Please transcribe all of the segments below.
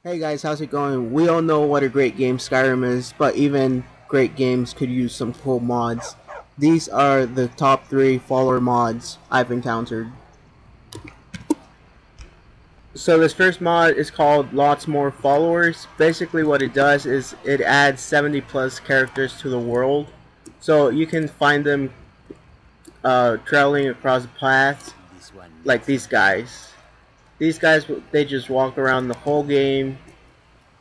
Hey guys, how's it going? We all know what a great game Skyrim is, but even great games could use some cool mods. These are the top 3 follower mods I've encountered. So this first mod is called Lots More Followers. Basically what it does is it adds 70 plus characters to the world. So you can find them traveling across the paths like these guys. These guys, they just walk around the whole game,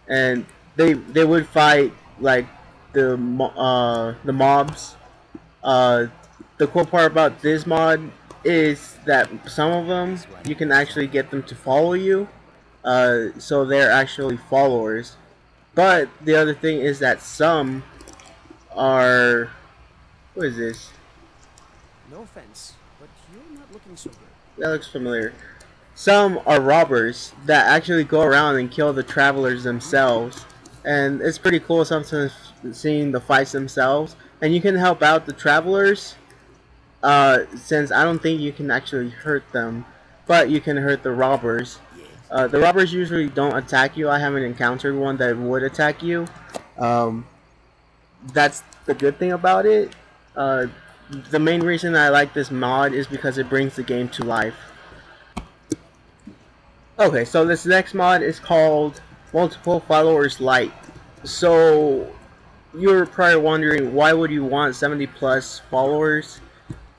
and they would fight like the mobs. Uh, the cool part about this mod is that some of them you can actually get them to follow you, so they're actually followers. But the other thing is that some are, what is this? No offense, but you're not looking so good. That looks familiar. Some are robbers that actually go around and kill the travelers themselves, and it's pretty cool sometimes seeing the fights themselves. And you can help out the travelers, since I don't think you can actually hurt them, but you can hurt the robbers. The robbers usually don't attack you. I haven't encountered one that would attack you. That's the good thing about it. The main reason I like this mod is because it brings the game to life. Okay, so this next mod is called Multiple Followers Lite. So you're probably wondering, why would you want 70 plus followers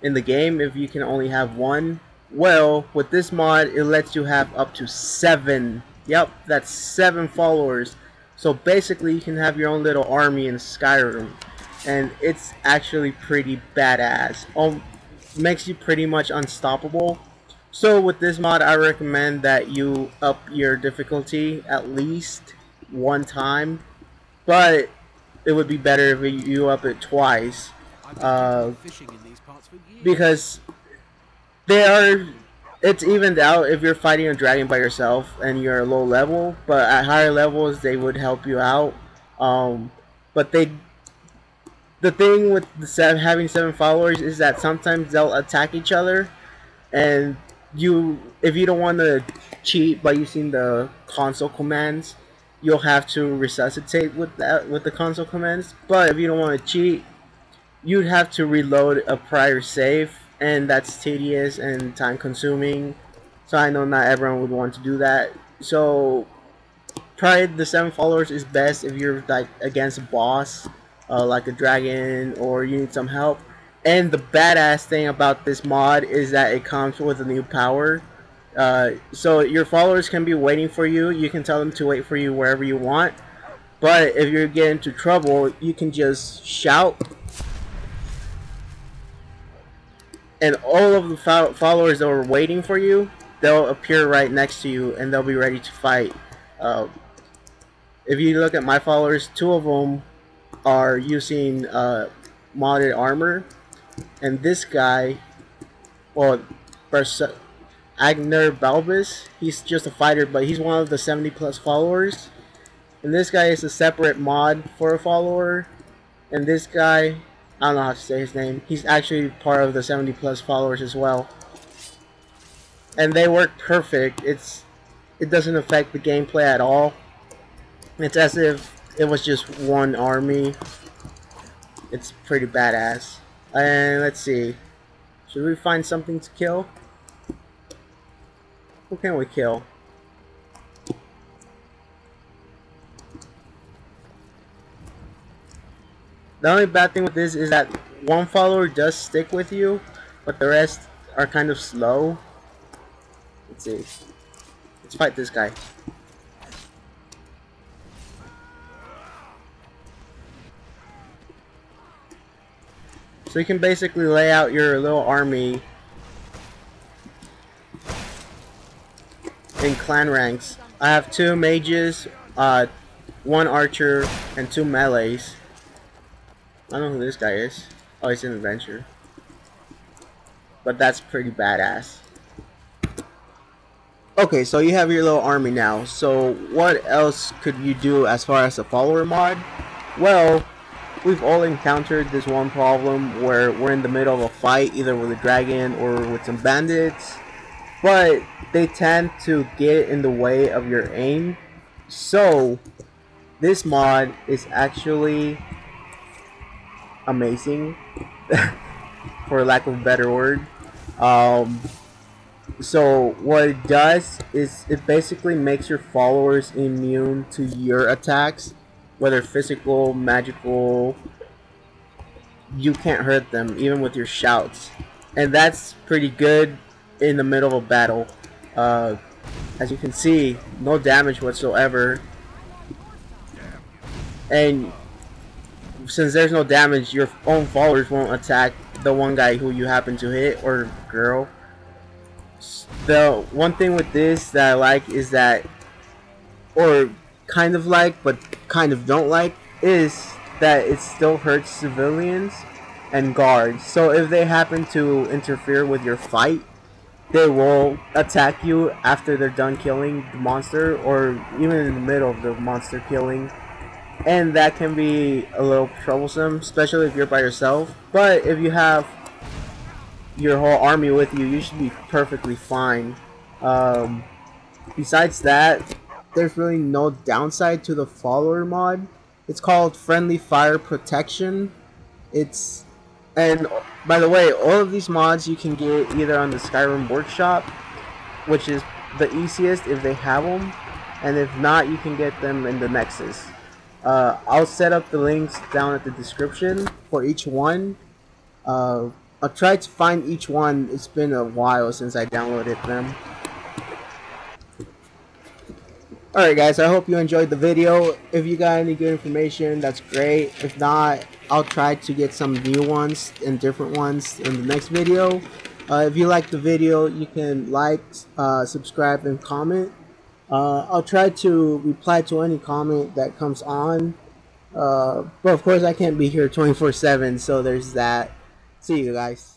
in the game if you can only have one? Well, with this mod, it lets you have up to 7. Yep, that's 7 followers. So basically you can have your own little army in Skyrim, and it's actually pretty badass. Makes you pretty much unstoppable. So with this mod, I recommend that you up your difficulty at least 1 time, but it would be better if you up it twice, because it's evened out if you're fighting a dragon by yourself and you're low level, but at higher levels they would help you out. But the thing with having 7 followers is that sometimes they'll attack each other, and if you don't want to cheat by using the console commands, you'll have to resuscitate with the console commands. But if you don't want to cheat, you'd have to reload a prior save, and that's tedious and time consuming. So I know not everyone would want to do that. So probably the 7 followers is best if you're like against a boss, like a dragon, or you need some help. And the badass thing about this mod is that it comes with a new power. So your followers can be waiting for you. You can tell them to wait for you wherever you want. But if you get into trouble, you can just shout, and all of the followers that were waiting for you, they'll appear right next to you, and they'll be ready to fight. If you look at my followers, 2 of them are using modded armor. And this guy, well, Agner Balbus, he's just a fighter, but he's one of the 70 plus followers. And this guy is a separate mod for a follower. And this guy, I don't know how to say his name, he's actually part of the 70 plus followers as well. And they work perfect. It doesn't affect the gameplay at all. It's as if it was just one army. It's pretty badass. And let's see, should we find something to kill? Who can we kill? The only bad thing with this is that 1 follower does stick with you, but the rest are kind of slow. Let's see. Let's fight this guy. So you can basically lay out your little army in clan ranks. I have 2 mages, 1 archer, and 2 melees. I don't know who this guy is. Oh, he's an adventurer. But that's pretty badass. Okay, so you have your little army now. So what else could you do as far as a follower mod? Well, we've all encountered this one problem where we're in the middle of a fight, either with a dragon or with some bandits, but they tend to get in the way of your aim. So this mod is actually amazing, for lack of a better word. Um, so what it does is it basically makes your followers immune to your attacks, whether physical, magical. You can't hurt them even with your shouts, and that's pretty good in the middle of a battle. Uh, as you can see, no damage whatsoever, and since there's no damage, your own followers won't attack the one guy who you happen to hit, or girl. The one thing with this that I like is that, or kind of like, but kind of don't like, is that it still hurts civilians and guards. So if they happen to interfere with your fight, they will attack you after they're done killing the monster, or even in the middle of the monster killing. And that can be a little troublesome, especially if you're by yourself. But if you have your whole army with you, you should be perfectly fine. Besides that, there's really no downside to the follower mod. It's called Friendly Fire Protection. It's, and by the way, all of these mods you can get either on the Skyrim workshop, which is the easiest if they have them, and if not, you can get them in the Nexus. I'll set up the links down at the description for each one. I'll try to find each one. It's been a while since I downloaded them. Alright guys, I hope you enjoyed the video. If you got any good information, that's great. If not, I'll try to get some new ones and different ones in the next video. If you like the video, you can like, subscribe, and comment. I'll try to reply to any comment that comes on. But of course I can't be here 24/7, so there's that. See you guys.